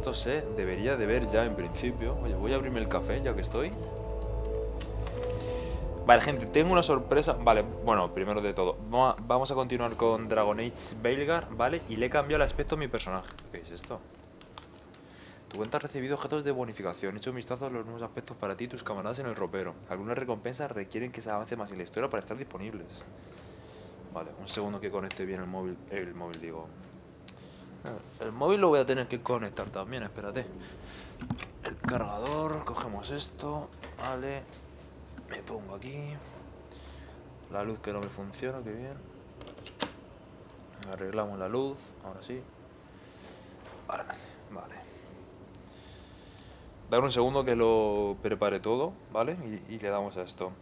esto se debería de ver ya en principio. Oye, voy a abrirme el café ya que estoy. Vale, gente, tengo una sorpresa. Vale, bueno, primero de todo, vamos a continuar con Dragon Age Veilguard, ¿vale? Y le he cambiado el aspecto a mi personaje. ¿Qué es esto? Tu cuenta ha recibido objetos de bonificación. Echa un vistazo a los nuevos aspectos para ti y tus camaradas en el ropero. Algunas recompensas requieren que se avance más en la historia para estar disponibles. Vale, un segundo que conecte bien el móvil. El móvil, digo. El móvil lo voy a tener que conectar también, espérate. El cargador, cogemos esto. Vale. Me pongo aquí. La luz que no me funciona, que bien. Arreglamos la luz, ahora sí. Vale. Dar un segundo que lo prepare todo, ¿vale? Y le damos a esto.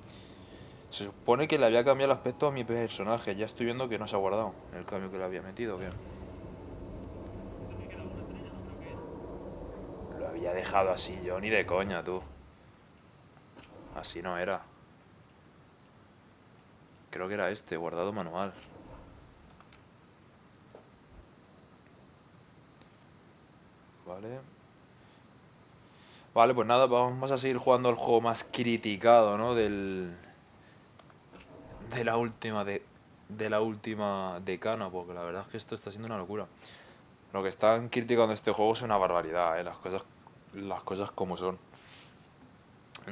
Se supone que le había cambiado el aspecto a mi personaje. Ya estoy viendo que no se ha guardado el cambio que le había metido, ¿o qué? Lo había dejado así yo, ni de coña, tú. Así no era. Creo que era este, guardado manual. Vale. Vale, pues nada, vamos a seguir jugando al juego más criticado, ¿no? De la última de la última decana, porque la verdad es que esto está siendo una locura. Lo que están criticando este juego es una barbaridad, las cosas como son.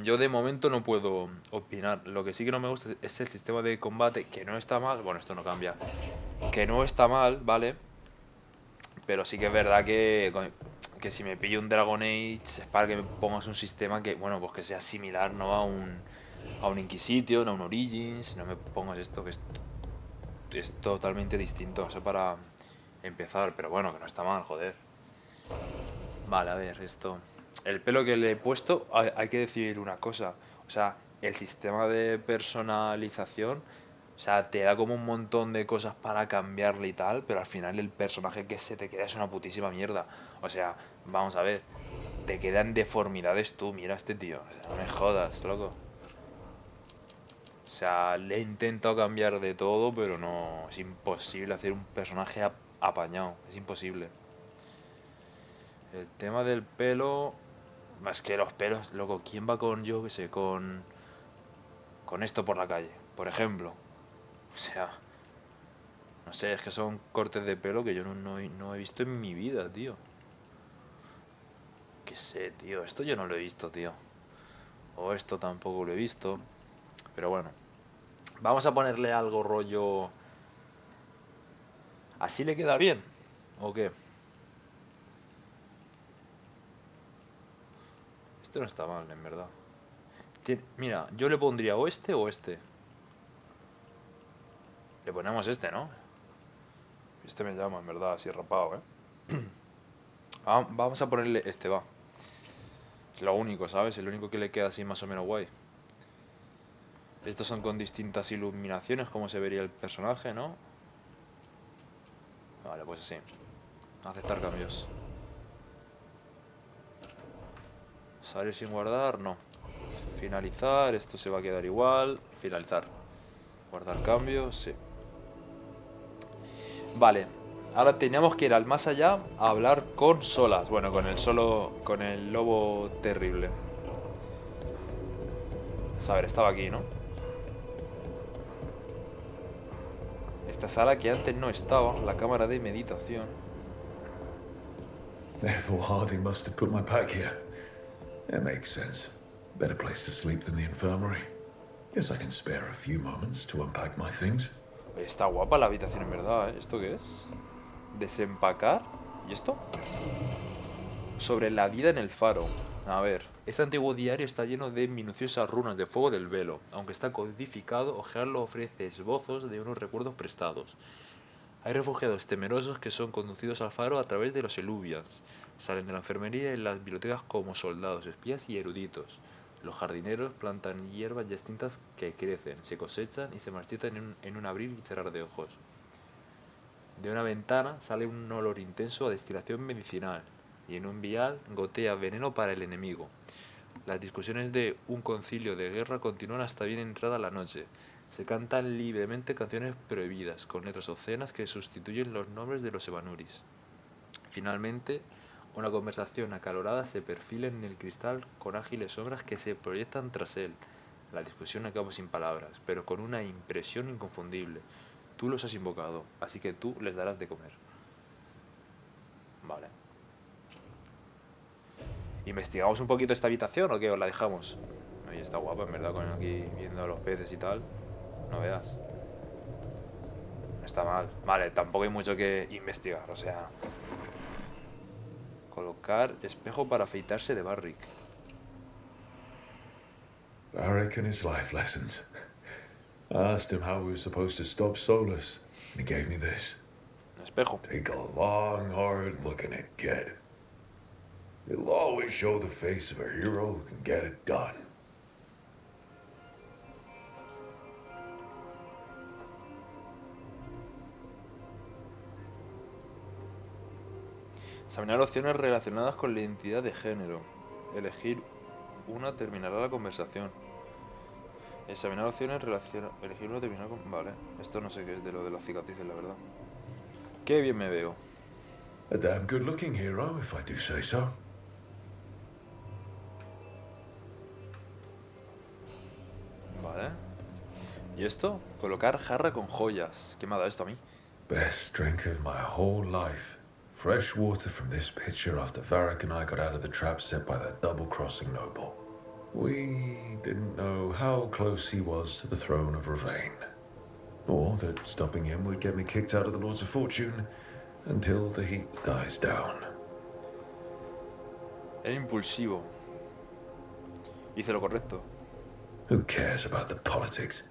Yo de momento no puedo opinar. Lo que sí que no me gusta es el sistema de combate, que no está mal. Bueno, esto no cambia. Que no está mal, ¿vale? Pero sí que es verdad que si me pillo un Dragon Age es para que me pongas un sistema que, bueno, pues que sea similar, ¿no? A un Inquisition, a un Origins. No me pongas esto, que es totalmente distinto. Eso para empezar, pero bueno, que no está mal, joder. Vale, a ver, esto. El pelo que le he puesto, hay que decir una cosa. O sea, el sistema de personalización, o sea, te da como un montón de cosas para cambiarle y tal, pero al final el personaje que se te queda es una putísima mierda. O sea, vamos a ver, te quedan deformidades tú, mira a este tío. O sea, no me jodas, loco. O sea, le he intentado cambiar de todo, pero no, es imposible hacer un personaje apañado, es imposible. El tema del pelo, más que los pelos, loco, ¿quién va con, yo qué sé, con esto por la calle? Por ejemplo. O sea, no sé, es que son cortes de pelo que yo no he visto en mi vida, tío. Qué sé, tío, esto yo no lo he visto, tío. O esto tampoco lo he visto. Pero bueno, vamos a ponerle algo rollo... ¿Así le queda bien? ¿O qué? Esto no está mal, en verdad. Mira, yo le pondría o este o este. Le ponemos este, ¿no? Este me llama, en verdad, así rapado, ¿eh? Vamos a ponerle este, va. Es lo único, ¿sabes? El único que le queda así más o menos guay. Estos son con distintas iluminaciones, como se vería el personaje, ¿no? Vale, pues así. Aceptar cambios. Salir sin guardar, no. Finalizar, esto se va a quedar igual. Finalizar. Guardar cambios, sí. Vale. Ahora teníamos que ir al más allá a hablar con Solas. Bueno, con el lobo terrible. A ver, estaba aquí, ¿no? Esta sala que antes no estaba, la cámara de meditación. Therefore, Harding must have put my pack here. That makes sense. Better place to sleep than the infirmary. Guess I can spare a few moments to unpack my things. Oye, está guapa la habitación en verdad, ¿eh? ¿Esto qué es? Desempacar. ¿Y esto? Sobre la vida en el faro. A ver, este antiguo diario está lleno de minuciosas runas de fuego del velo. Aunque está codificado, ojearlo ofrece esbozos de unos recuerdos prestados. Hay refugiados temerosos que son conducidos al faro a través de los eluvians. Salen de la enfermería y las bibliotecas como soldados, espías y eruditos. Los jardineros plantan hierbas distintas que crecen, se cosechan y se marchitan en un abrir y cerrar de ojos. De una ventana sale un olor intenso a destilación medicinal y en un vial gotea veneno para el enemigo. Las discusiones de un concilio de guerra continúan hasta bien entrada la noche. Se cantan libremente canciones prohibidas, con letras obscenas que sustituyen los nombres de los Evanuris. Finalmente, Una conversación acalorada se perfila en el cristal con ágiles sombras que se proyectan tras él. La discusión acaba sin palabras, pero con una impresión inconfundible. Tú los has invocado, así que tú les darás de comer. Vale. ¿Investigamos un poquito esta habitación o qué? ¿Os la dejamos? Oye, está guapa, en verdad, con aquí viendo a los peces y tal. No veas. No está mal. Vale, tampoco hay mucho que investigar, o sea... Colocar espejo para afeitarse de Barrick. Barrick and his life lessons. I asked him how we were supposed to stop Solus, and he gave me this. Un espejo. Take a long, hard look at it, kid. It'll always show the face of a hero who can get it done. Examinar opciones relacionadas con la identidad de género. Elegir una terminará la conversación. Examinar opciones relacionadas... Elegir una terminará con... Vale, esto no sé qué es de lo de las cicatrices, la verdad. Qué bien me veo. A damn good-looking hero, if I do say so. Vale. ¿Y esto? Colocar jarra con joyas. ¿Qué me ha dado esto a mí? Best drink of my whole life. Fresh water from this pitcher after Varric and I got out of the trap set by that double-crossing noble. We didn't know how close he was to the throne of Ravane. Or that stopping him would get me kicked out of the Lords of Fortune until the heat dies down. Era impulsivo. Hice lo correcto. Who cares about the politics?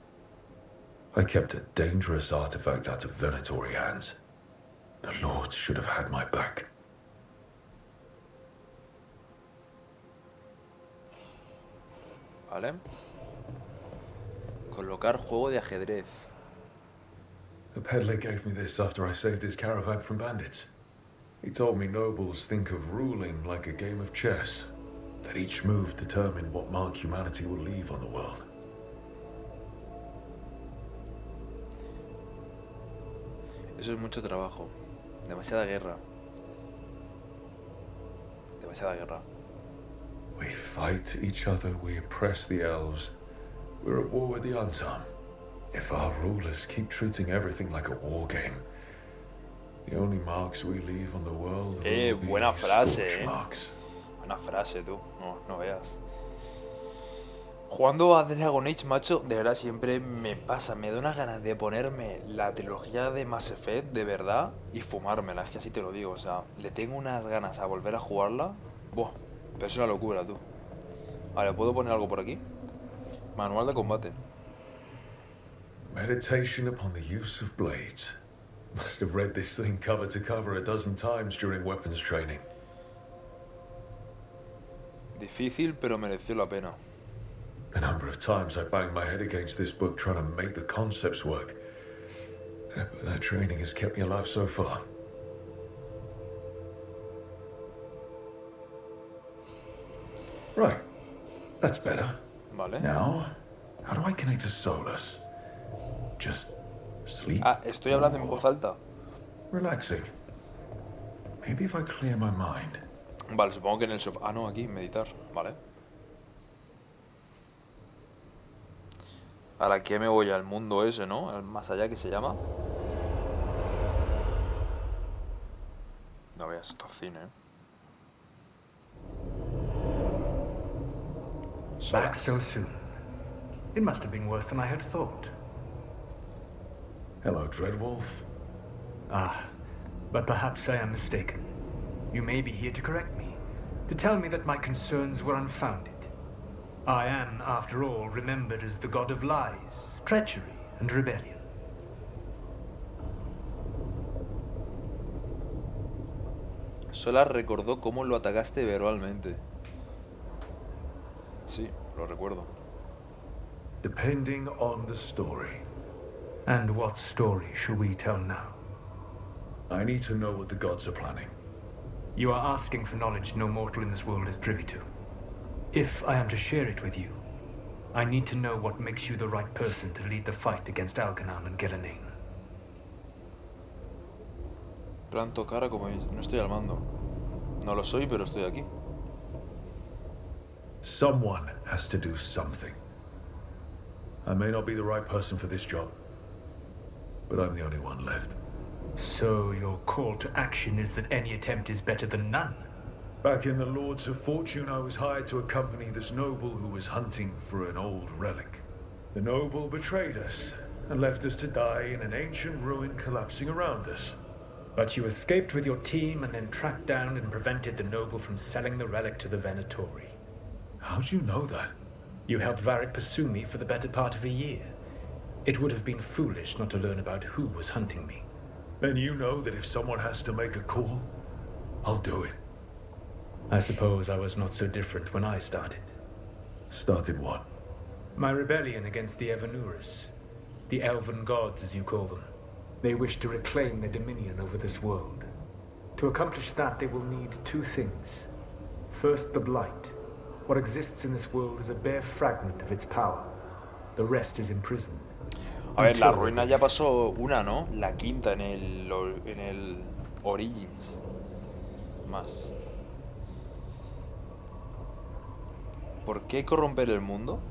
I kept a dangerous artifact out of Venatori hands. The Lords should have had my back. Vale. Colocar juego de ajedrez. The peddler gave me this after I saved his caravan from bandits. He told me nobles think of ruling like a game of chess, that each move determined what mark humanity will leave on the world. Eso es mucho trabajo. Demasiada guerra. Demasiada guerra. We fight each other, we oppress the elves. We're at war with the Untom. If our rulers keep treating everything like a war game, the only marks we leave on the world will be buena frase, scorch marks. Buena frase, tú. No veas. Jugando a Dragon Age, macho, de verdad siempre me pasa. Me da unas ganas de ponerme la trilogía de Mass Effect, de verdad, y fumármela. Es que así te lo digo, o sea, le tengo unas ganas a volver a jugarla. Buah, pero es una locura, tú. Vale, ¿puedo poner algo por aquí? Manual de combate. Meditation upon the use of blades. Must have read this thing cover to cover a dozen times during weapons training. Difícil, pero mereció la pena. The number of times I banged my head against this book trying to make the concepts work. But that training has kept me alive so far. Right. That's better. Vale. Now, how do I connect to Solus? Just sleep? Ah, estoy hablando en voz alta. Relaxing. Maybe if I clear my mind. Vale, supongo que en el sofá... Ah, no, aquí, meditar. Vale. Ahora que me voy al mundo ese, ¿no? El más allá que se llama. No veas, esto es cine, ¿eh? Back so soon. It must have been worse than I had thought. Hello, Dreadwolf. Ah, but perhaps I am mistaken. You may be here to correct me, to tell me that my concerns were unfounded. I am, after all, remembered as the god of lies, treachery, and rebellion. Sola recordó cómo lo atacaste verbalmente. Sí, lo recuerdo. Depending on the story. And what story shall we tell now? I need to know what the gods are planning. You are asking for knowledge no mortal in this world is privy to. If I am to share it with you, I need to know what makes you the right person to lead the fight against Algernon and Geranean. Planto cara como... No estoy al mando. No lo soy, pero estoy aquí. Someone has to do something. I may not be the right person for this job, but I'm the only one left. So your call to action is that any attempt is better than none? Back in the Lords of Fortune, I was hired to accompany this noble who was hunting for an old relic. The noble betrayed us and left us to die in an ancient ruin collapsing around us. But you escaped with your team and then tracked down and prevented the noble from selling the relic to the Venatori. How'd you know that? You helped Varric pursue me for the better part of a year. It would have been foolish not to learn about who was hunting me. Then you know that if someone has to make a call, I'll do it. I suppose I was not so different when I started. Started what? My rebellion against the Evanuris. The Elven Gods, as you call them. They wish to reclaim their dominion over this world. To accomplish that, they will need two things. First, the Blight. What exists in this world is a bare fragment of its power. The rest is imprisoned. A ver, la ruina ya pasó una, ¿no? La quinta en el Origins. Más. ¿Por qué corromper el mundo?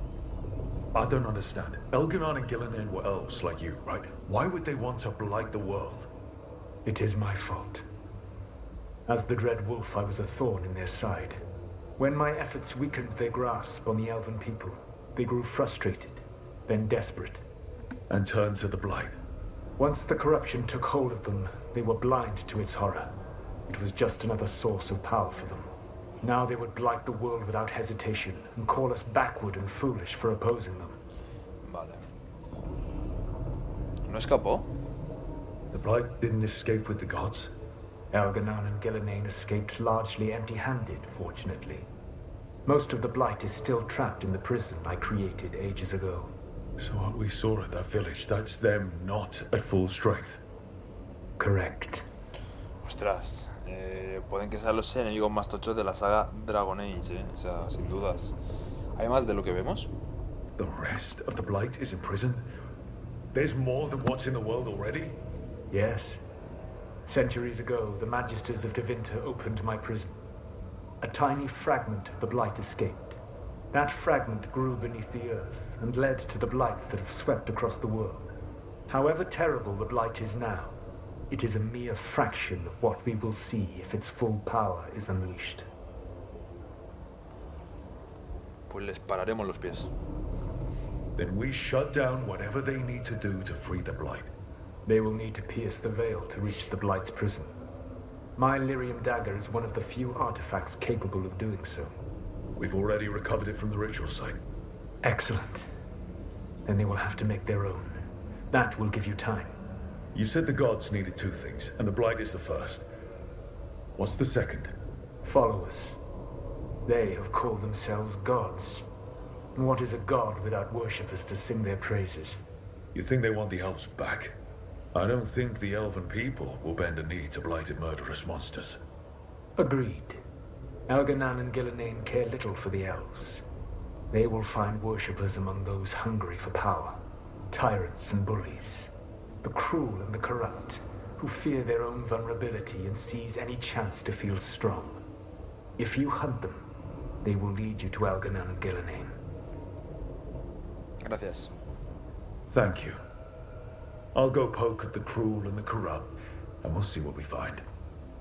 I don't understand. Elganon and Gillinan were elves like you, right? Why would they want to blight the world? It is my fault. As the Dread Wolf, I was a thorn in their side. When my efforts weakened their grasp on the Elven people, they grew frustrated, then desperate. And turned to the blight. Once the corruption took hold of them, they were blind to its horror. It was just another source of power for them. Now they would blight the world without hesitation and call us backward and foolish for opposing them. Vale. ¿No escapó? The blight didn't escape with the gods. Elganon and Gillinan escaped largely empty-handed, fortunately. Most of the blight is still trapped in the prison I created ages ago. So what we saw at that village, that's them not at full strength. Correct. Ostras, pueden que sean los enemigos más tochos de la saga Dragon Age, O sea, sin dudas. ¿Hay más de lo que vemos? The rest of the blight is imprisoned? There's more than what's in the world already? Yes. Centuries ago, the Magisters of Tevinter opened my prison. A tiny fragment of the blight escaped. That fragment grew beneath the earth and led to the blights that have swept across the world. However terrible the blight is now, it is a mere fraction of what we will see if its full power is unleashed. Pues les pararemos los pies. Then we shut down whatever they need to do to free the blight. They will need to pierce the veil to reach the blight's prison. My lyrium dagger is one of the few artifacts capable of doing so. We've already recovered it from the ritual site. Excellent. Then they will have to make their own. That will give you time. You said the gods needed two things, and the blight is the first. What's the second? Followers. They have called themselves gods. And what is a god without worshippers to sing their praises? You think they want the elves back? I don't think the elven people will bend a knee to blighted murderous monsters. Agreed. Elganon and Gillinan care little for the elves. They will find worshippers among those hungry for power. Tyrants and bullies. The cruel and the corrupt, who fear their own vulnerability and seize any chance to feel strong. If you hunt them, they will lead you to Elganon and Gillinan. Gracias. Thank you. I'll go poke at the cruel and the corrupt, and we'll see what we find.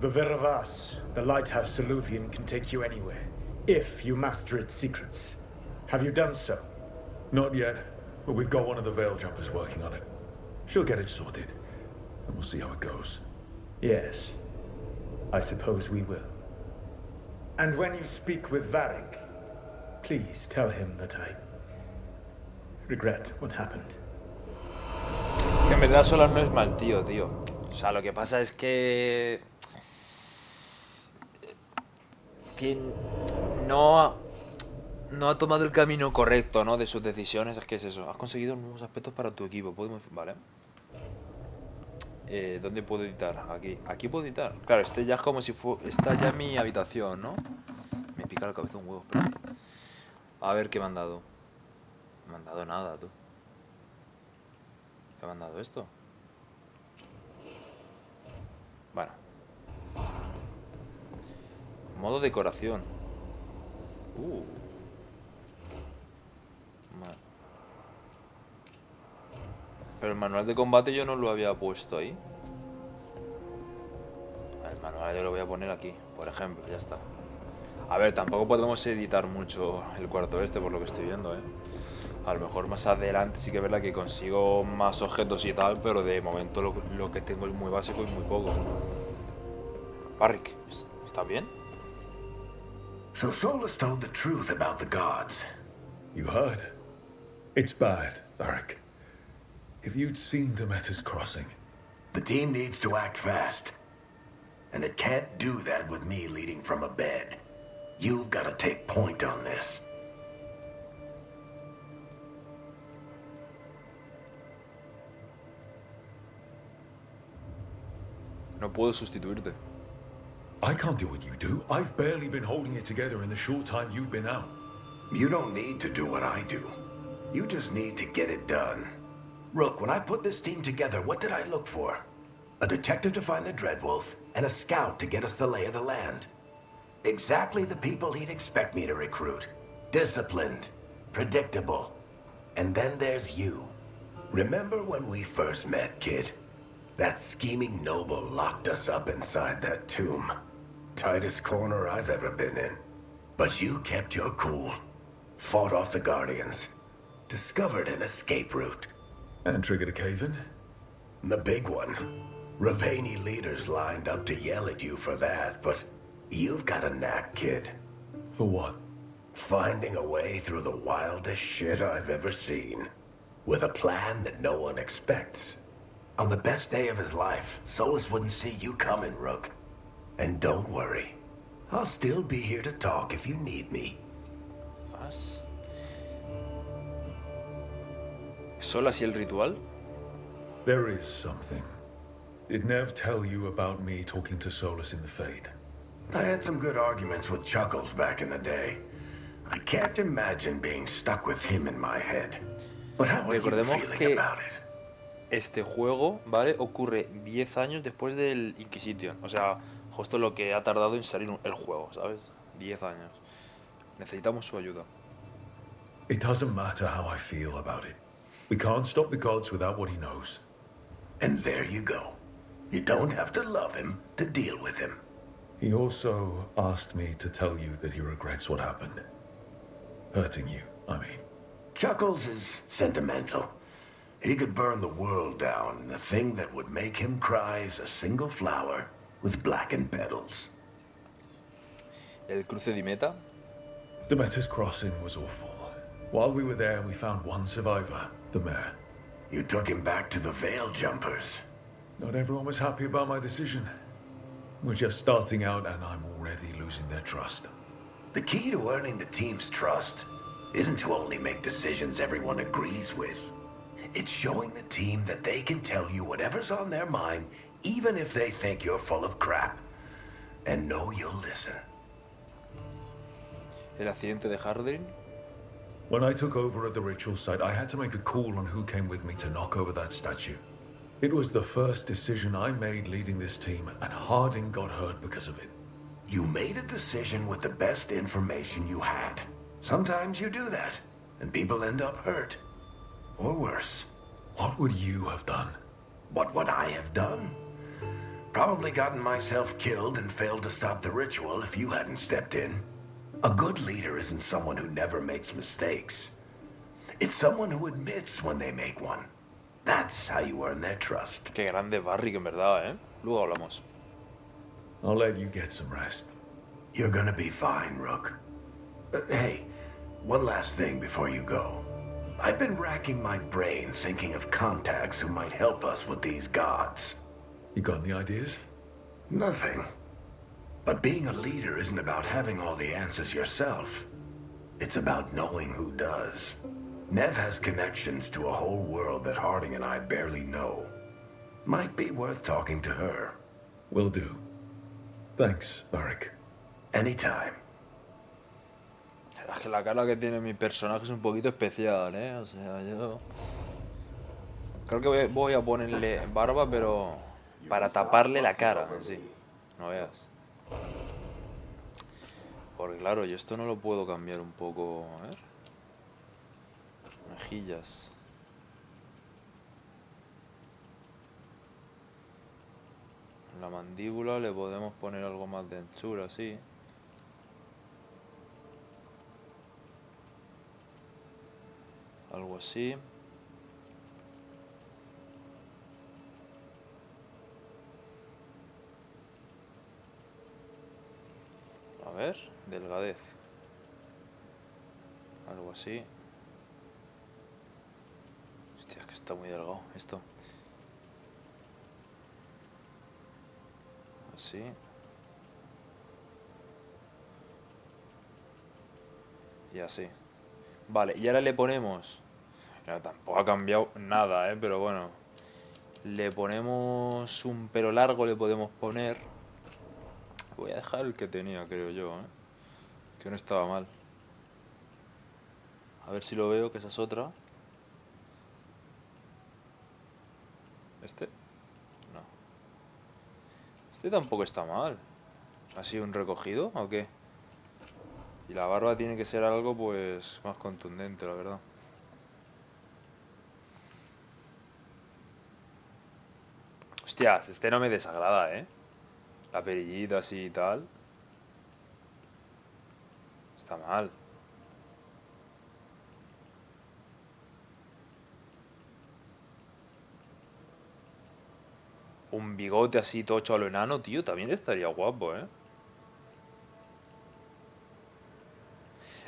The Veravas, the lighthouse Soluvian, can take you anywhere, if you master its secrets. Have you done so? Not yet, but we've got one of the Veil Jumpers working on it. She'll get it sorted, and we'll see how it goes. Yes, I suppose we will. And when you speak with Varric, please tell him that I regret what happened. Que en verdad Solar no es mal tío. O sea, lo que pasa es que no ha tomado el camino correcto, ¿no? De sus decisiones. Es que es eso. Has conseguido nuevos aspectos para tu equipo. Vale. ¿Dónde puedo editar? Aquí puedo editar. Claro, este ya es como si fuera... Esta ya es mi habitación, ¿no? Me pica la cabeza un huevo. Espérate. A ver qué me han dado. No me han dado nada, tú. ¿Qué me han dado esto? Bueno. Modo decoración. Vale. Pero el manual de combate yo no lo había puesto ahí. El manual yo lo voy a poner aquí, por ejemplo, ya está. A ver, tampoco podemos editar mucho el cuarto este, por lo que estoy viendo, ¿eh? A lo mejor más adelante sí que es verdad que consigo más objetos y tal, pero de momento lo que tengo es muy básico y muy poco. Barrick, ¿estás bien? So Solus told the truth about the gods. You heard? It's bad, Varric. If you'd seen Demeter's crossing. The team needs to act fast. And it can't do that with me leading from a bed. You've got to take point on this. No puedo sustituirte. I can't do what you do. I've barely been holding it together in the short time you've been out. You don't need to do what I do. You just need to get it done. Rook, when I put this team together, what did I look for? A detective to find the Dreadwolf, and a scout to get us the lay of the land. Exactly the people he'd expect me to recruit. Disciplined, predictable. And then there's you. Remember when we first met, kid? That scheming noble locked us up inside that tomb. Tightest corner I've ever been in. But you kept your cool. Fought off the Guardians. Discovered an escape route. And triggered a cave-in? The big one. Ravani leaders lined up to yell at you for that, but you've got a knack, kid. For what? Finding a way through the wildest shit I've ever seen. With a plan that no one expects. On the best day of his life, Solus wouldn't see you coming, Rook. And don't worry. I'll still be here to talk if you need me. ¿Más? ¿Solas y el ritual? There is something. Did Nev tell you about me talking to Solus in the Fade? I had some good arguments with Chuckles back in the day. I can't imagine being stuck with him in my head. But how are you Recordemos feeling que about it? este juego, ¿vale? Ocurre 10 años después del Inquisition. O sea, justo lo que ha tardado en salir el juego, ¿sabes? 10 años. Necesitamos su ayuda. It doesn't matter how I feel about it. We can't stop the gods without what he knows. And there you go. You don't have to love him to deal with him. He also asked me to tell you that he regrets what happened. Hurting you, I mean. Chuckles is sentimental. He could burn the world down, and the thing that would make him cry is a single flower with blackened petals. El cruce de meta. Demeter's crossing was awful. While we were there, we found one survivor, the mayor. You took him back to the Veil Jumpers. Not everyone was happy about my decision. We're just starting out and I'm already losing their trust. The key to earning the team's trust isn't to only make decisions everyone agrees with. It's showing the team that they can tell you whatever's on their mind, even if they think you're full of crap. And know you'll listen. El accidente de Hardin. When I took over at the ritual site, I had to make a call on who came with me to knock over that statue. It was the first decision I made leading this team, and Harding got hurt because of it. You made a decision with the best information you had. Sometimes you do that, and people end up hurt. Or worse. What would you have done? What would I have done? Probably gotten myself killed and failed to stop the ritual if you hadn't stepped in. A good leader isn't someone who never makes mistakes. It's someone who admits when they make one. That's how you earn their trust. Qué grande Barrick, en verdad, ¿eh? Luego hablamos. I'll let you get some rest. You're gonna be fine, Rook. Hey, one last thing before you go. I've been racking my brain thinking of contacts who might help us with these gods. You got any ideas? Nothing. But being a leader isn't about having all the answers yourself. It's about knowing who does. Nev has connections to a whole world that Harding and I barely know. Might be worth talking to her. Will do. Thanks, Varric. Anytime. Es que la cara que tiene mi personaje es un poquito especial, ¿eh? O sea, yo... Creo que voy a ponerle barba, pero para taparle la cara, sí. No veas. Porque claro, yo esto no lo puedo cambiar un poco. A ver. Mejillas. La mandíbula le podemos poner algo más de anchura, sí. Algo así. A ver, delgadez. Algo así. Hostia, es que está muy delgado esto. Así. Y así. Vale, y ahora le ponemos... No, tampoco ha cambiado nada, pero bueno. Le ponemos un pelo largo, le podemos poner. Voy a dejar el que tenía, creo yo, que no estaba mal. A ver si lo veo, que esa es otra. ¿Este? No. Este tampoco está mal. ¿Ha sido un recogido o qué? Y la barba tiene que ser algo, pues, más contundente, la verdad. Hostias, este no me desagrada, La perillita así y tal. Está mal. Un bigote así tocho a lo enano, tío, también estaría guapo,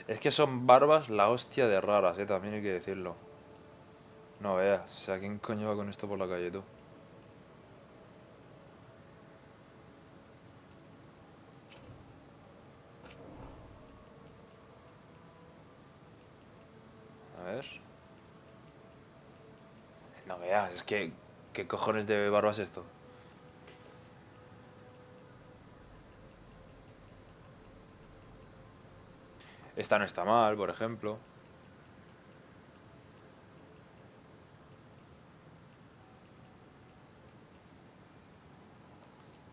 Es que son barbas la hostia de raras, también hay que decirlo. No veas, o sea, ¿quién coño va con esto por la calle, tú? A ver. No veas, es que... ¿Qué cojones de barba es esto? Esta no está mal, por ejemplo.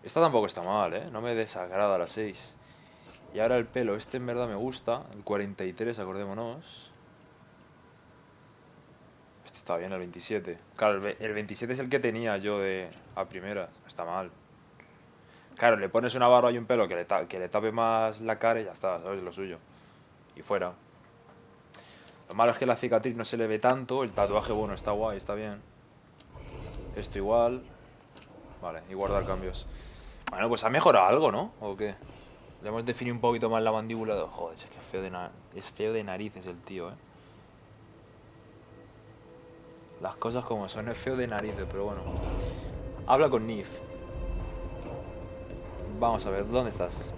Esta tampoco está mal, no me desagrada la 6. Y ahora el pelo, este en verdad me gusta. El 43, acordémonos. Este está bien, el 27. Claro, el 27 es el que tenía yo a primeras. Está mal. Claro, le pones una barba y un pelo que le tape más la cara y ya está, ¿sabes? Lo suyo. Y fuera. Lo malo es que la cicatriz no se le ve tanto. El tatuaje, bueno, está guay, está bien. Esto igual. Vale, y guardar cambios. Bueno, pues ha mejorado algo, ¿no? ¿O qué? Le hemos definido un poquito más la mandíbula. Joder, es que es feo de narices el tío, Las cosas como son, es feo de narices, pero bueno. Habla con Nif. Vamos a ver, ¿dónde estás?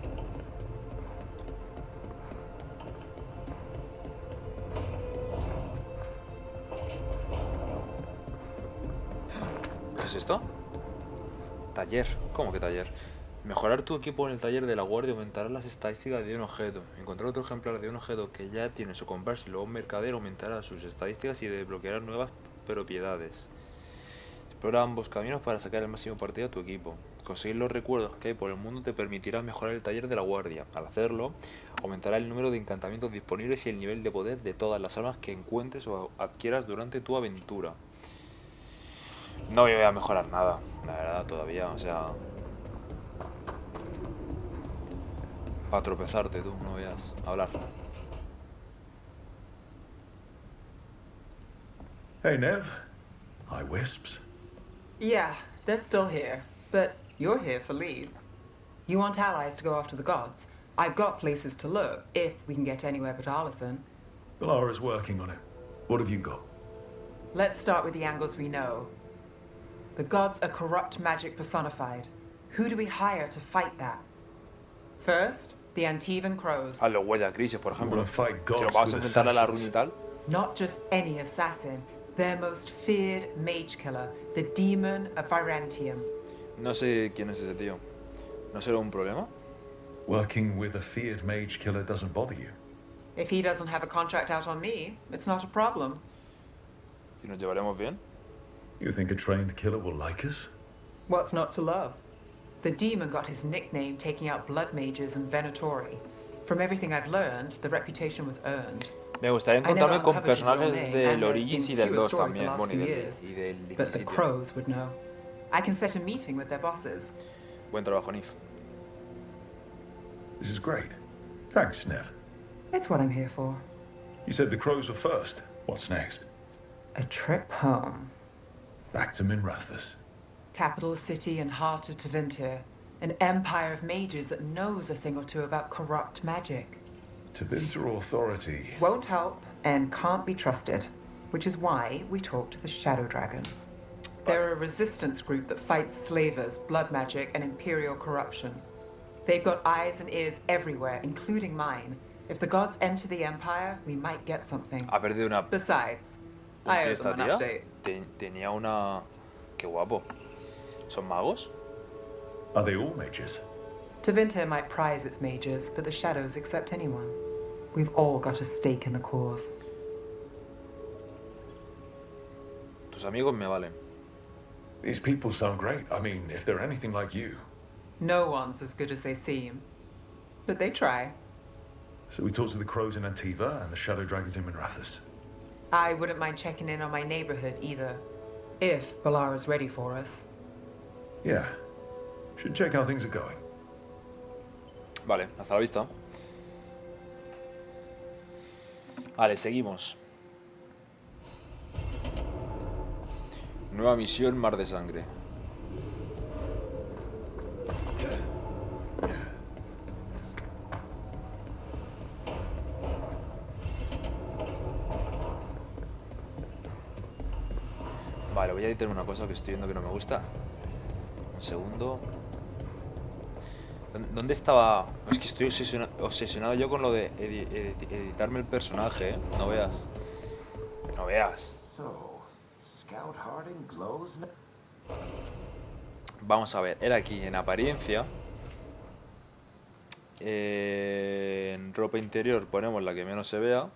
¿Qué es esto? Taller. ¿Cómo que taller? Mejorar tu equipo en el taller de la guardia aumentará las estadísticas de un objeto. Encontrar otro ejemplar de un objeto que ya tienes o comprárselo a un mercader aumentará sus estadísticas y desbloqueará nuevas propiedades. Explora ambos caminos para sacar el máximo partido a tu equipo. Conseguir los recuerdos que hay por el mundo te permitirá mejorar el taller de la guardia. Al hacerlo, aumentará el número de encantamientos disponibles y el nivel de poder de todas las armas que encuentres o adquieras durante tu aventura. No voy a mejorar nada, la verdad, todavía, o sea... Para tropezarte tú, no veas. Hablar. Hey, Nev. Hi, Wisps. Yeah, they're still here. But you're here for leads. You want allies to go after the gods? I've got places to look, if we can get anywhere but Arlathan. Valara's working on it. What have you got? Let's start with the angles we know. The gods are corrupt magic personified. Who do we hire to fight that? First, the Antivan Crows. A los huellas grises, por You ejemplo. want to fight Si lo gods vamos a with enfrentar a la runa y assassins? tal. Not just any assassin, their most feared mage killer, the Demon of Virantium. No sé quién es ese tío. ¿No será un problema? Working with a feared mage killer doesn't bother you. If he doesn't have a contract out on me, it's not a problem. ¿Y nos llevaremos bien? You think a trained killer will like us? What's not to love? The demon got his nickname taking out blood mages and Venatori. From everything I've learned, the reputation was earned. Me gustaría I never encontrarme con uncovered his real personajes name, del and there's been Origins y del fewer 2 stories the también. last Bueno, few years. y del But the Inquisition. Crows would know. I can set a meeting with their bosses. Buen trabajo, Nif. This is great. Thanks, Nev. It's what I'm here for. You said the crows were first. What's next? A trip home. Back to Minrathous. Capital city and heart of Tevinter. An empire of mages that knows a thing or two about corrupt magic. Tevinter authority. Won't help and can't be trusted, which is why we talk to the Shadow Dragons. They're a resistance group that fights slavers, blood magic, and imperial corruption. They've got eyes and ears everywhere, including mine. If the gods enter the empire, we might get something. Ha perdido una... Besides, un I pie owe esta them an tía. update. Tenía una... Qué guapo. ¿Son magos? Are they all mages? Tevinter might prize its mages, but the Shadows accept anyone. We've all got a stake in the cause. Tus amigos me valen. These people sound great. I mean, if they're anything like you. No one's as good as they seem. But they try. So we talked to the crows in Antiva and the shadow dragons in Minrathous. I wouldn't mind checking in on my neighborhood either. If Balara's ready for us. Yeah. Should check how things are going. Vale, hasta la vista. Vale, seguimos. Nueva misión, Mar de Sangre. Vale, voy a editar una cosa que estoy viendo que no me gusta. Un segundo. ¿Dónde estaba? Es que estoy obsesionado yo con lo de editarme el personaje, ¿eh? No veas. No veas. Vamos a ver, era aquí en apariencia. En ropa interior ponemos la que menos se vea.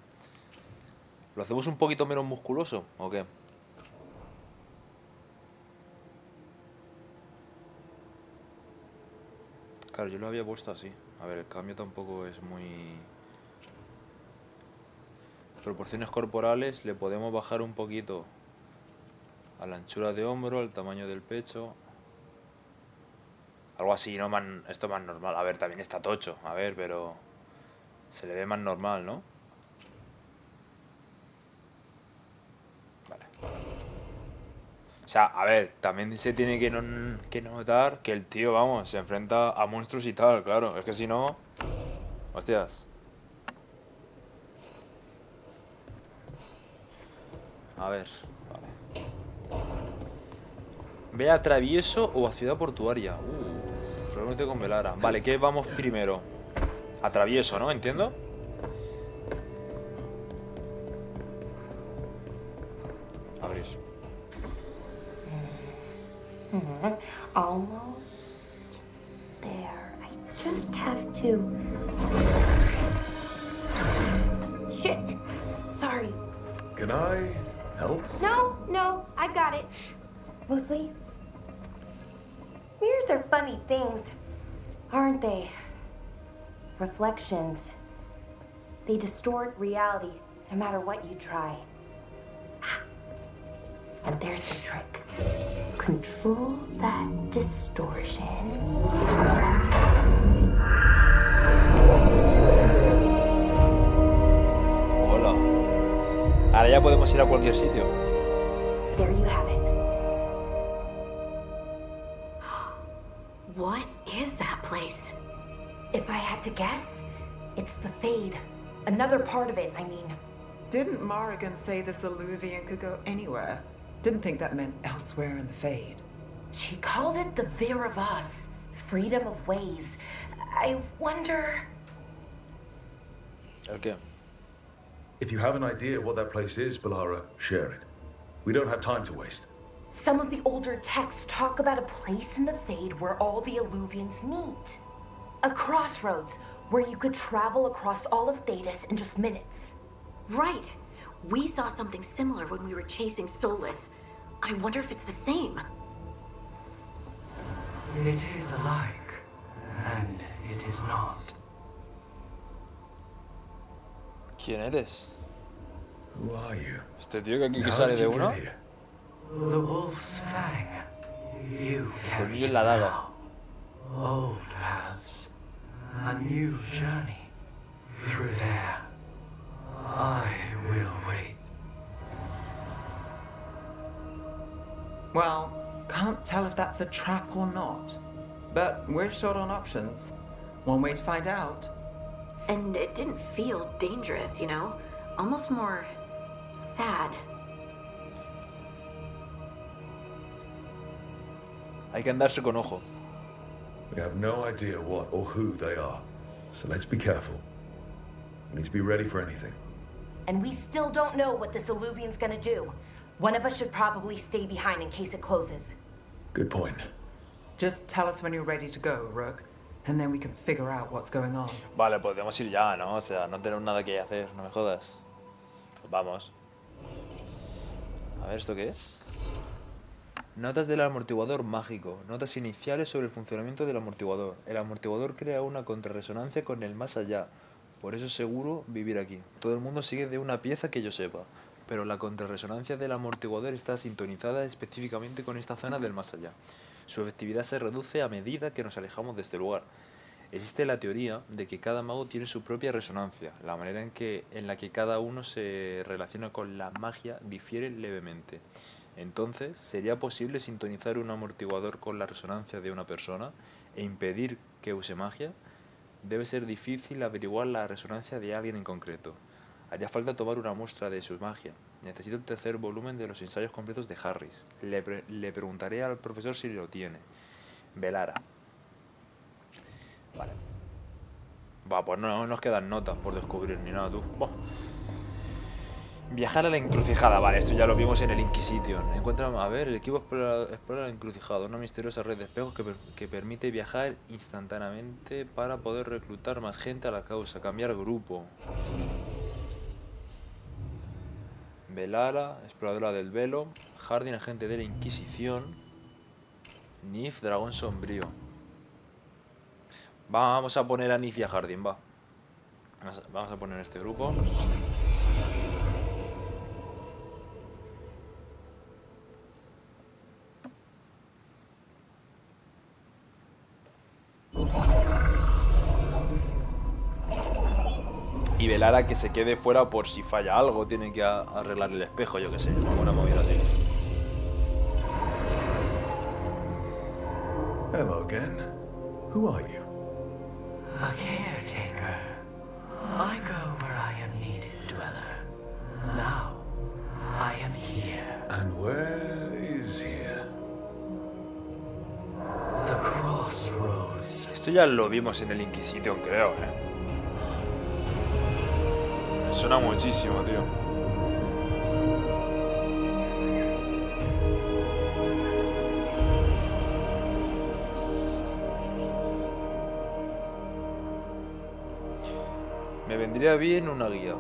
¿Lo hacemos un poquito menos musculoso o qué? Claro, yo lo había puesto así. A ver, el cambio tampoco es muy... Proporciones corporales le podemos bajar un poquito a la anchura de hombro, al tamaño del pecho. Algo así, ¿no? Esto es más normal. A ver, también está tocho. A ver, pero... Se le ve más normal, ¿no? Vale. O sea, a ver, también se tiene que notar que el tío, vamos, se enfrenta a monstruos y tal, claro. Es que si no... Hostias. A ver, vale. Ve a Travieso o a Ciudad Portuaria. Reúnete con Velara. Vale, ¿qué vamos primero? A Travieso, ¿no? ¿Entiendo? Abrir. Almost there. I just have to... Shit! Sorry. Can I help? No, I got it. Mostly, mirrors are funny things, aren't they? Reflections. They distort reality, no matter what you try. And there's the trick. Control that distortion. Hola. Ahora ya podemos ir a cualquier sitio. There you have it. What is that place? If I had to guess, it's the Fade. Another part of it, I mean. Didn't Morrigan say this Alluvian could go anywhere? Didn't think that meant elsewhere in the Fade. She called it the Vir of Us, freedom of ways. I wonder... ¿El qué? If you have an idea what that place is, Balara, share it. We don't have time to waste. Some of the older texts talk about a place in the Fade where all the Alluvians meet. A crossroads where you could travel across all of Thedas in just minutes. Right. We saw something similar when we were chasing Solus. I wonder if it's the same. It is alike, and it is not. ¿Quién eres? Who are you? Este tío que aquí que How sale did de you una. get here? The Wolf's Fang. You carry Colmillo en it la daga. now. Old paths. A new journey. Through there. I will wait. Well, can't tell if that's a trap or not. But we're short on options. One way to find out. And it didn't feel dangerous, you know? Almost more sad. Hay que andarse con ojo. We have no idea what or who they are, so let's be careful. We need to be ready for anything. And we still don't know what this Alluvian's gonna do. One of us should probably stay behind in case it closes. Good point. Just tell us when you're ready to go, Rook, and then we can figure out what's going on. Vale, podemos ir ya, ¿no? O sea, no tenemos nada que hacer, no me jodas. Pues vamos. A ver, ¿esto qué es? Notas del amortiguador mágico. Notas iniciales sobre el funcionamiento del amortiguador. El amortiguador crea una contrarresonancia con el más allá. Por eso es seguro vivir aquí. Todo el mundo sigue de una pieza que yo sepa. Pero la contrarresonancia del amortiguador está sintonizada específicamente con esta zona del más allá. Su efectividad se reduce a medida que nos alejamos de este lugar. Existe la teoría de que cada mago tiene su propia resonancia. La manera en la que cada uno se relaciona con la magia difiere levemente. Entonces, ¿sería posible sintonizar un amortiguador con la resonancia de una persona e impedir que use magia? Debe ser difícil averiguar la resonancia de alguien en concreto. Haría falta tomar una muestra de su magia. Necesito el tercer volumen de los ensayos completos de Harris. Le preguntaré al profesor si lo tiene. Velara. Vale. Va, pues no nos quedan notas por descubrir ni nada, tú. Buah. Viajar a la encrucijada. Vale, esto ya lo vimos en el Inquisition. Encuentra, a ver, el equipo explora la encrucijada. Una misteriosa red de espejos que permite viajar instantáneamente para poder reclutar más gente a la causa. Cambiar grupo. Velara, exploradora del velo. Hardin, agente de la Inquisición. Nif, dragón sombrío. Vamos a poner a Nif y a Hardin, va. Vamos a poner este grupo. Y Velara que se quede fuera por si falla algo, tiene que arreglar el espejo, yo que sé, alguna movida así. Hello again. Who are you? A caretaker. I go where I am needed, Dweller. Now, I am here. And where is here? The crossroads. Esto ya lo vimos en el Inquisition, creo, Me suena muchísimo, tío. Me vendría bien una guía.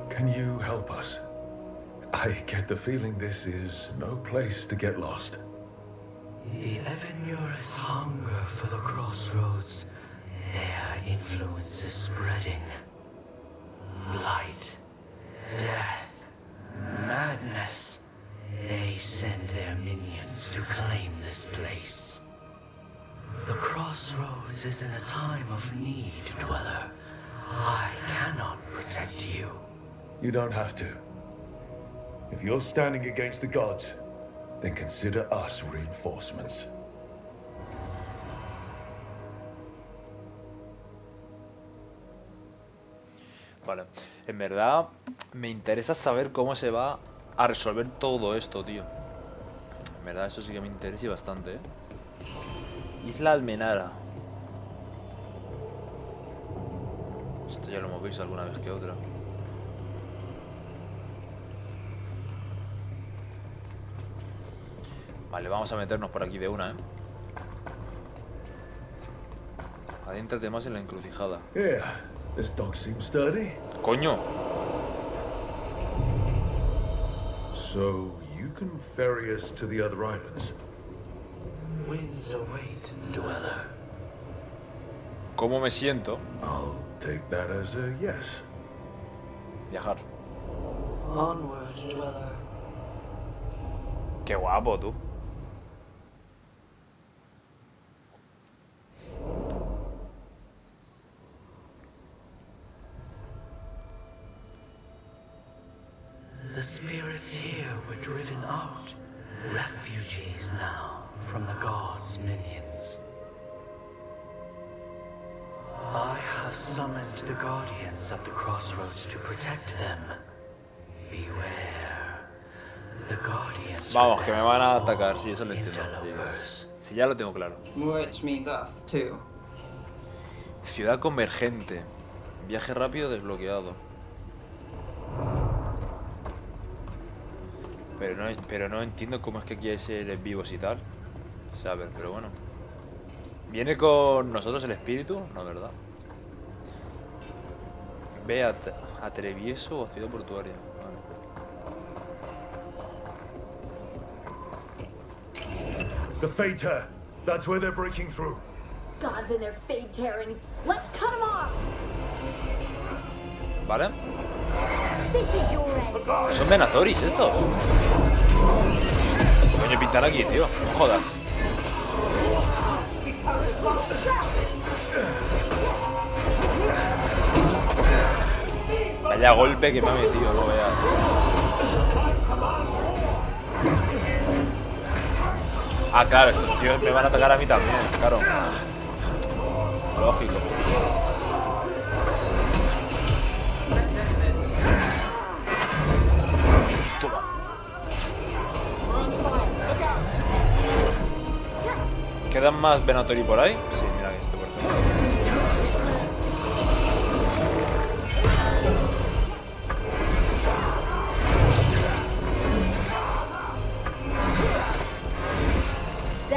Can you help us? I get the feeling this is no place to get lost. The Evenur's hunger for the crossroads. Their influence is spreading. Blight, death, madness. They send their minions to claim this place. The crossroads is in a time of need, Dweller. I cannot protect you. You don't have to. If you're standing against the gods, then consider us reinforcements. Vale, en verdad me interesa saber cómo se va a resolver todo esto, tío. En verdad eso sí que me interesa bastante, Isla Almenara. Esto ya lo hemos visto alguna vez que otra. Vale, vamos a meternos por aquí de una, Adéntrate más en la encrucijada. Yeah, this dog seems sturdy. ¡Coño! So you can ferry us to the other islands. Winds await, Dweller. ¿Cómo me siento? I'll take that as a yes. Viajar. Onward, dweller. Qué guapo, tú. The spirits here were driven out. Refugees now from the gods' minions. I have summoned the guardians of the crossroads to protect them. Beware. The guardians. Vamos, que me van a atacar, sí, eso lo entiendo. Sí, ya lo tengo claro. Which means us, too. Ciudad convergente. Viaje rápido desbloqueado. Pero no entiendo cómo es que aquí hay seres vivos y tal. O sea, a ver, pero bueno. ¿Viene con nosotros el espíritu? No, ¿verdad? Ve a Trevieso o ciudad portuaria. Vale. The Fade Tear. That's where they're breaking through. Gods and their fade tearing. Let's cut them off. ¿Vale? This is your end. Son Venatoris estos. Coño, pintar aquí, tío. No jodas. Vaya golpe que me ha metido, no veas. Ah, claro, estos tíos me van a atacar a mí también, claro. Lógico. Toma. ¿Quedan más Venatori por ahí? Sí, mira que esto, por ejemplo.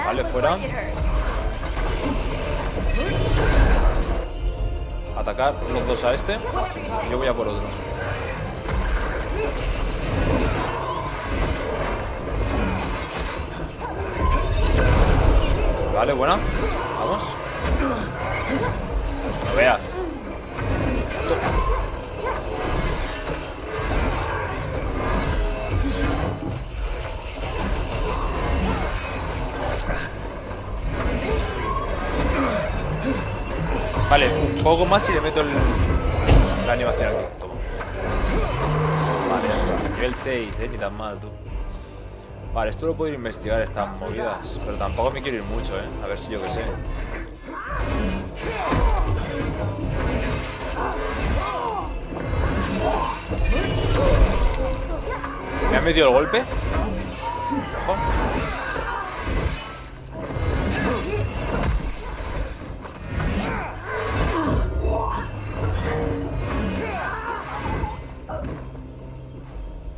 Vale, fuera. Atacar los dos a este. Yo voy a por otro. Vale, buena. Vamos. No veas. Vale, un poco más y le meto la animación aquí. Toma. Vale, ya está. Nivel 6, ni tan mal, tú. Vale, esto lo puedo ir a investigar, estas movidas. Pero tampoco me quiero ir mucho, A ver si yo qué sé. ¿Me han metido el golpe? Ojo.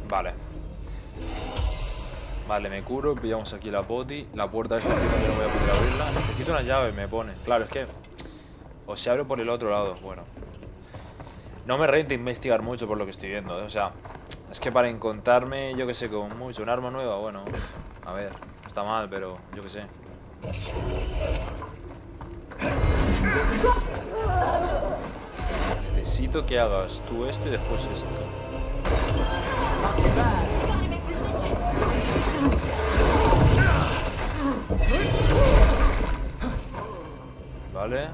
Vale. Vale, me curo, pillamos aquí la poti. La puerta esta que no voy a poder abrirla. Necesito una llave, me pone. Claro, es que... O se abre por el otro lado, bueno. No me renta investigar mucho por lo que estoy viendo, O sea, es que para encontrarme, yo que sé, con mucho, un arma nueva, bueno... A ver, no está mal, pero yo que sé. Necesito que hagas tú esto y después esto. Vale.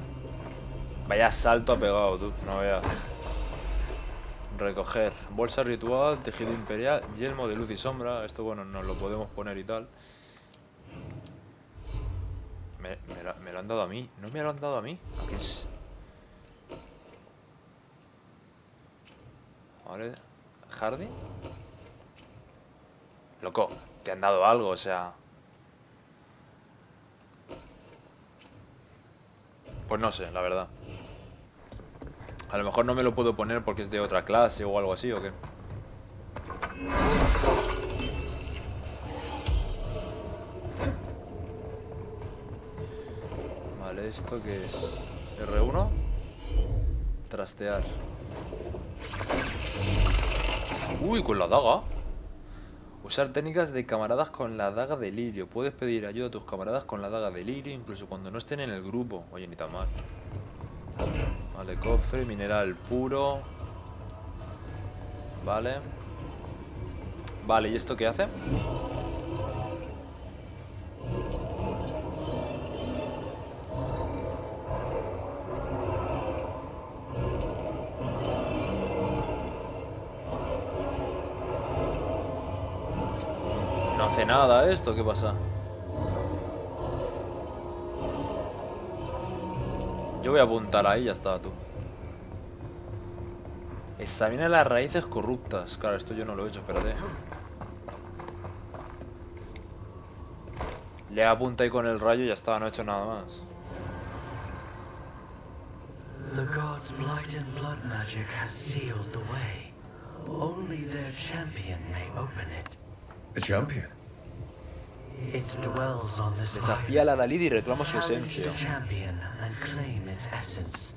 Vaya salto ha pegado, tú, no veas. Recoger. Bolsa ritual, tejido imperial, yelmo de luz y sombra. Esto, bueno, nos lo podemos poner y tal. Me lo han dado a mí. ¿No me lo han dado a mí? ¿A quién es? Vale. ¿Hardy? Loco, te han dado algo, o sea... Pues no sé, la verdad. A lo mejor no me lo puedo poner porque es de otra clase o algo así, ¿o qué? Vale, ¿esto qué es? R1. Trastear. Uy, con la daga. Usar técnicas de camaradas con la daga de lirio. Puedes pedir ayuda a tus camaradas con la daga de lirio, incluso cuando no estén en el grupo. Oye, ni tan mal. Vale, cofre, mineral puro. Vale. Vale, ¿y esto qué hace? No hace nada esto, ¿qué pasa? Yo voy a apuntar ahí, ya está, tú. Examina las raíces corruptas. Claro, esto yo no lo he hecho, espérate. Le apunta ahí con el rayo y ya está, no he hecho nada más. The god's blight and blood magic has sealed the way. Only their champion may open it. The champion? It dwells on this Desafía a la island. Dalí y reclama su Challenge esencia. the champion and claim its essence.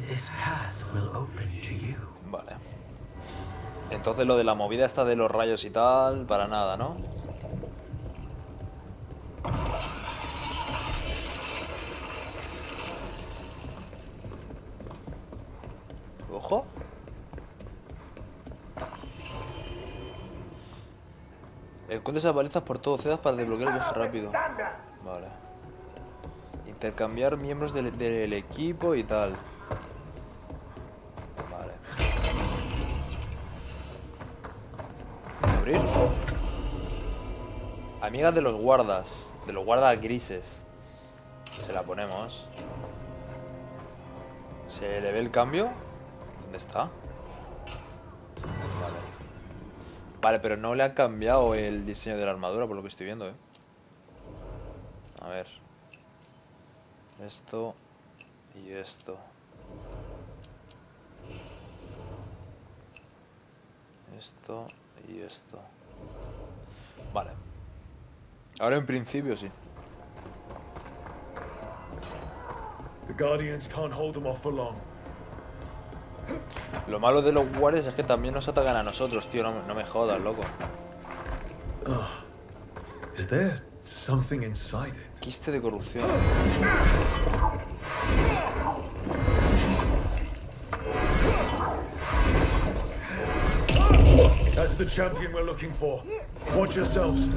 This path will open to you. Vale. Entonces lo de la movida esta de los rayos y tal, para nada, ¿no? Ojo. Encuentra esas balizas por todo cedas para desbloquear el viaje rápido. Vale. Intercambiar miembros del equipo y tal. Vale. Abrir. Amiga de los guardas grises. Se la ponemos. ¿Se le ve el cambio? ¿Dónde está? Vale. Vale, pero no le ha cambiado el diseño de la armadura por lo que estoy viendo, ¿eh? A ver. Esto y esto. Esto y esto. Vale. Ahora en principio sí. The Guardians can't hold them off for long. Lo malo de los guardias es que también nos atacan a nosotros, tío. No me jodas, loco. Is there something inside it? Quiste de corrupción. That's the champion we're looking for. Watch yourselves.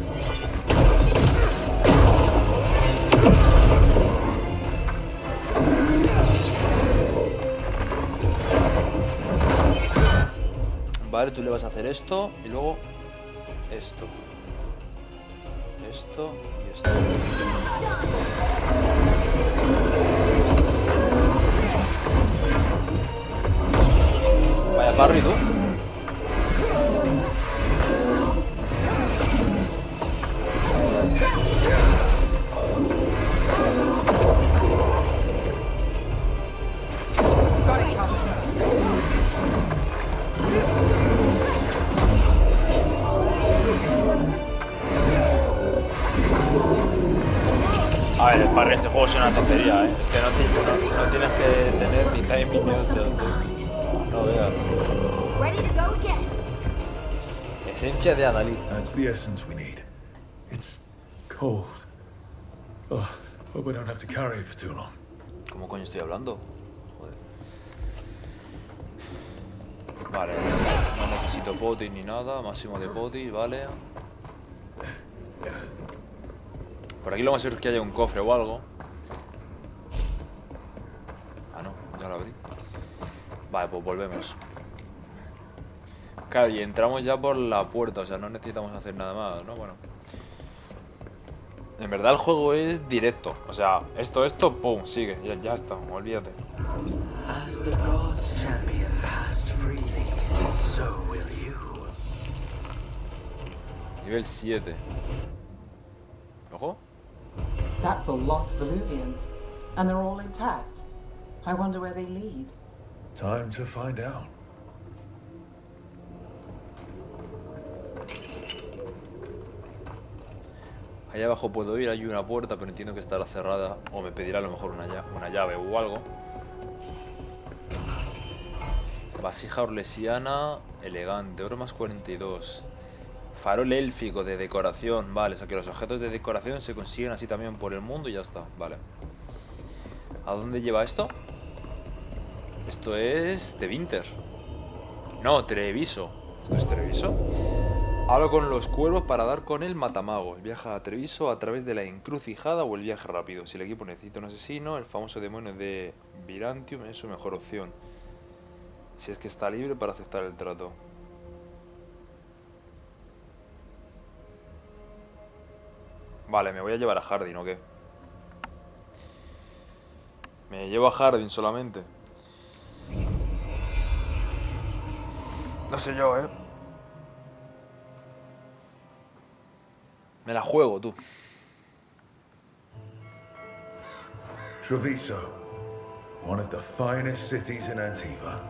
Vale, tú le vas a hacer esto y luego esto. Esto y esto. Vaya parry, tú. A ver, el parry de este juego es una tontería, ¿eh? Es que no tienes que tener ni timing ni hostia. No veas. Ready to go again. Esencia de Adalid. That's the essence we need. It's cold. Oh, hope I don't have to carry it for too long. ¿Cómo coño estoy hablando? Joder. Vale, no necesito potis ni nada. Máximo de potis, vale. Por aquí lo más seguro es que haya un cofre o algo. Ah, no, ya lo abrí. Vale, pues volvemos. Claro, y entramos ya por la puerta, o sea, no necesitamos hacer nada más, ¿no? Bueno. En verdad el juego es directo. O sea, esto, pum, sigue, ya está, olvídate. As the god's champion passed freely, so will you. Nivel 7. Ojo. That's a lot of Illuvians, and they're all intact. I wonder where they lead. Time to find out. Allá abajo puedo ir, hay una puerta, pero entiendo que estará cerrada. O me pedirá a lo mejor una llave o algo. Vasija orlesiana, elegante, oro más 42. Farol élfico de decoración, vale, o sea que los objetos de decoración se consiguen así también por el mundo y ya está, vale. ¿A dónde lleva esto? Esto es de Winter. No, Treviso. ¿Esto es Treviso? Hablo con los cuervos para dar con el matamagos. Viaja a Treviso a través de la encrucijada o el viaje rápido. Si el equipo necesita un asesino, el famoso demonio de Virantium es su mejor opción. Si es que está libre para aceptar el trato. Vale, me voy a llevar a Hardin, ¿o qué? Me llevo a Hardin solamente. No sé yo, ¿eh? Me la juego, tú. Treviso, one of the finest cities in Antiva,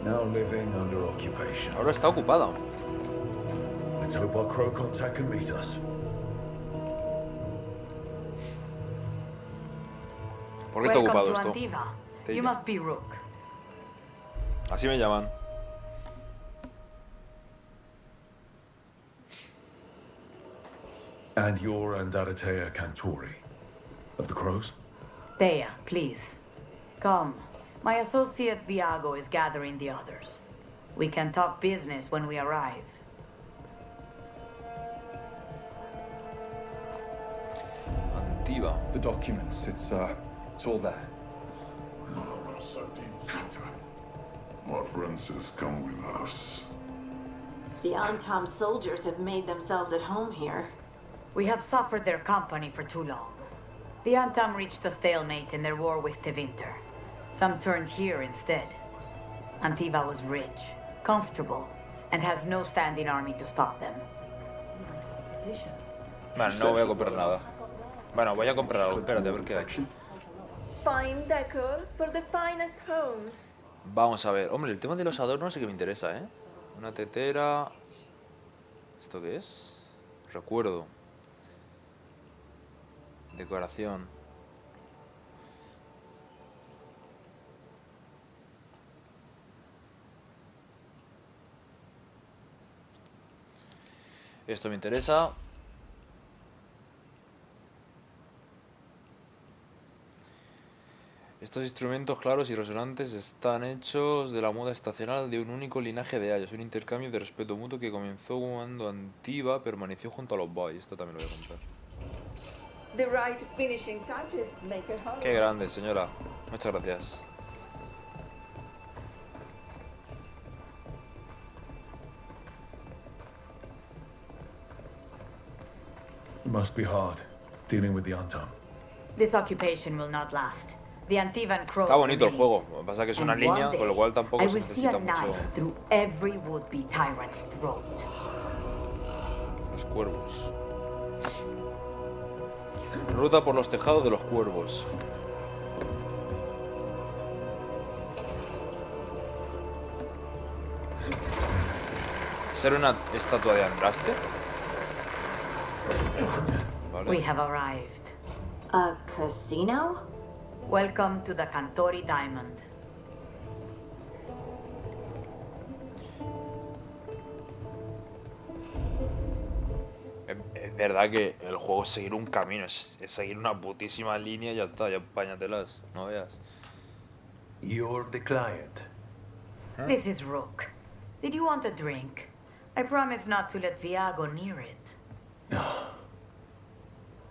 now living under occupation. Ahora está ocupada. Let's hope our crow contact can meet us. ¿Por qué está ocupado Welcome to esto? Antiva. Te You digo. must be Rook. Así me llaman. And you're Andaratea Cantori, of the crows? Thea, please. Come. My associate Viago is gathering the others. We can talk business when we arrive. Antiva. The documents, it's all there. My friend says come with us. The Antam soldiers have made themselves at home here. We have suffered their company for too long. The Antam reached a stalemate in their war with Tevinter. Some turned here instead. Antiva was rich, comfortable, and has no standing army to stop them. Vale, no voy a comprar nada. Bueno, voy a comprar algo. Espérate, a ver qué hay. Fine decor for the finest homes. Vamos a ver. Hombre, el tema de los adornos sí que me interesa, ¿eh? Una tetera... ¿Esto qué es? Recuerdo. Decoración. Esto me interesa. Estos instrumentos claros y resonantes están hechos de la moda estacional de un único linaje de hayas, un intercambio de respeto mutuo que comenzó cuando Antiva permaneció junto a los Boys. Esto también lo voy a comprar. The right finishing touches make a home. Qué grande, señora. Muchas gracias. It must be hard, dealing with the Antam. This occupation will not last. The Antivan crows Está bonito el remain. juego. Lo que pasa es que es una And línea, one con lo day, cual tampoco I se will see a necesita mucho. knife through every would-be tyrant's throat. Los cuervos. Ruta por los tejados de los cuervos. ¿Ser una estatua de Andraste? Vale. We have arrived. A casino? Welcome to the Cantori Diamond. Es verdad que el juego es seguir un camino, es seguir una putísima línea y ya está, ya páñatelas, no veas. You're the client. This is Rook. Did you want a drink? I promise not to let Viago near it.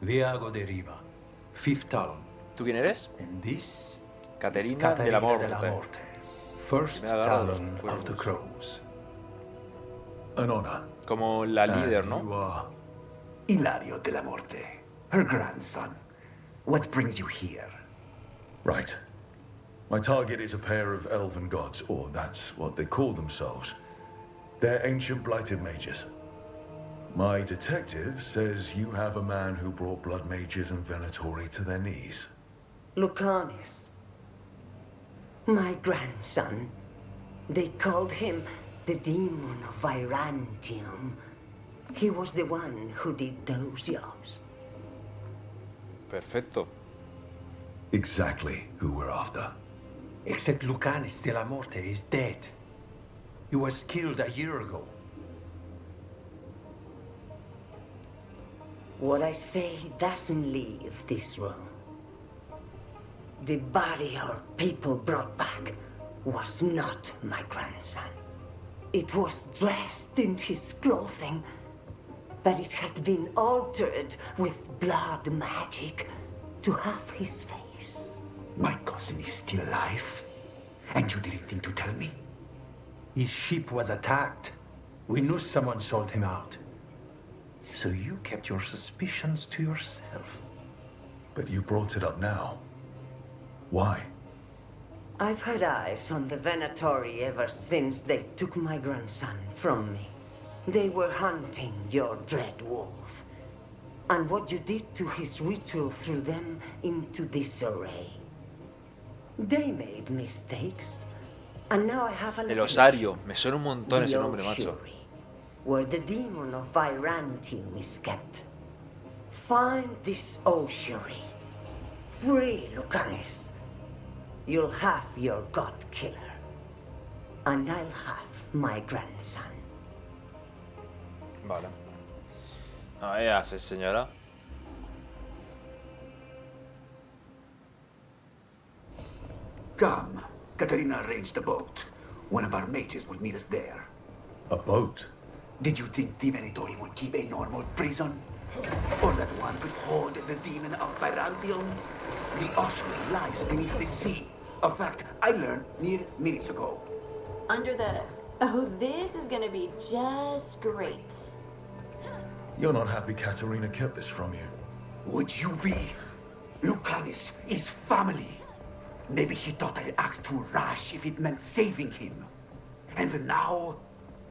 Viago de Riva, fifth talon. ¿Tú quién eres? And this Caterina is de la Caterina Morte. First Me ha agarrado los talon cuernos. of the crows. An honor. Como la líder, And ¿no? you are Hilario de la Morte, her grandson. What brings you here? Right. My target is a pair of elven gods, or that's what they call themselves. They're ancient blighted mages. My detective says you have a man who brought blood mages and Venatori to their knees. Lucanis. My grandson. They called him the demon of Virantium. He was the one who did those jobs. Perfecto. Exactly who we're after. Except Lucanis de la Morte is dead. He was killed a year ago. What I say doesn't leave this room. The body our people brought back was not my grandson. It was dressed in his clothing, but it had been altered with blood magic to have his face. My cousin is still alive? And you didn't think to tell me? His ship was attacked. We knew someone sold him out. So you kept your suspicions to yourself. But you brought it up now. Why? I've had eyes on the Venatori ever since they took my grandson from me. They were hunting your dread wolf. And what you did to his ritual threw them into disarray. They made mistakes. And now I have an El Osario. Me suena un montón ese nombre, macho. Where the demon of Virantium is kept. Find this ossuary. Free Lucanis. You'll have your god killer. And I'll have my grandson. Vale. Ahí hace, señora. Come. Katerina arranged a boat. One of our mages will meet us there. A boat? Did you think the Venatori would keep a normal prison? Or that one could hold the demon of Virantium? The ossuary lies beneath the sea. A fact I learned mere minutes ago. Under the... Oh, this is gonna be just great. You're not happy Katerina kept this from you. Would you be? Lucanis is family. Maybe she thought I'd act too rash if it meant saving him. And now,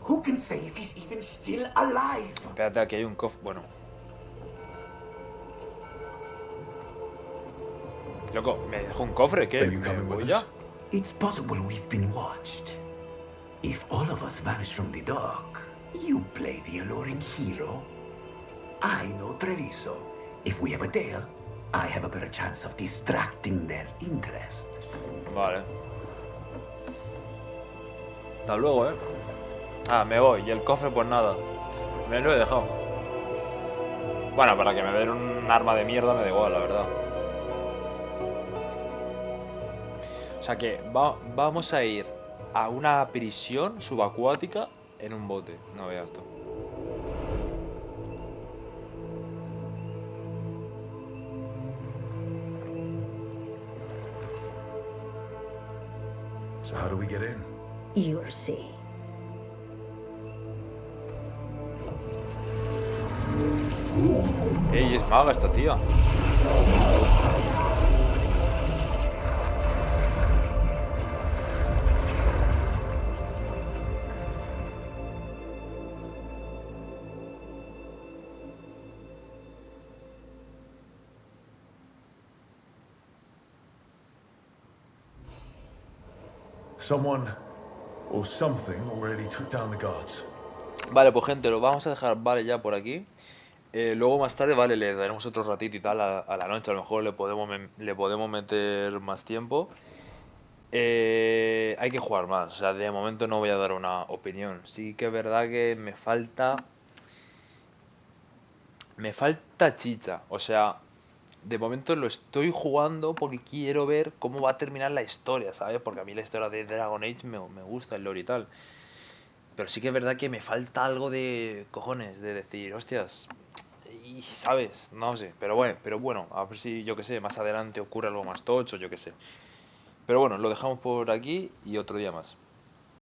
who can say if he's even still alive? Espérate, aquí hay un cofre. Bueno. Loco, ¿me dejó un cofre? ¿Qué? ¿Me voy ya? It's possible we've been watched. If all of us vanish from the dock, you play the alluring hero. I know Treviso. If we have a deal, I have a better chance of distracting their interest. Vale. Hasta luego, Ah, me voy. Y el cofre, pues nada. Me lo he dejado. Bueno, para que me den un arma de mierda me da igual, la verdad. O sea que vamos a ir a una prisión subacuática en un bote. No veas tú. So how do we get in? You'll see. Ey, es maga esta tía. Someone or something already took down the guards. Vale, pues gente, lo vamos a dejar, vale, ya por aquí. Luego más tarde, vale, le daremos otro ratito y tal a la noche. A lo mejor le podemos meter más tiempo. Hay que jugar más. O sea, de momento no voy a dar una opinión. Sí que es verdad que me falta chicha. O sea, de momento lo estoy jugando porque quiero ver cómo va a terminar la historia, ¿sabes? Porque a mí la historia de Dragon Age me gusta, el lore y tal. Pero sí que es verdad que me falta algo de cojones, de decir, hostias, y sabes, no sé, pero bueno, a ver si, yo que sé, más adelante ocurre algo más tocho, yo que sé. Pero bueno, lo dejamos por aquí y otro día más.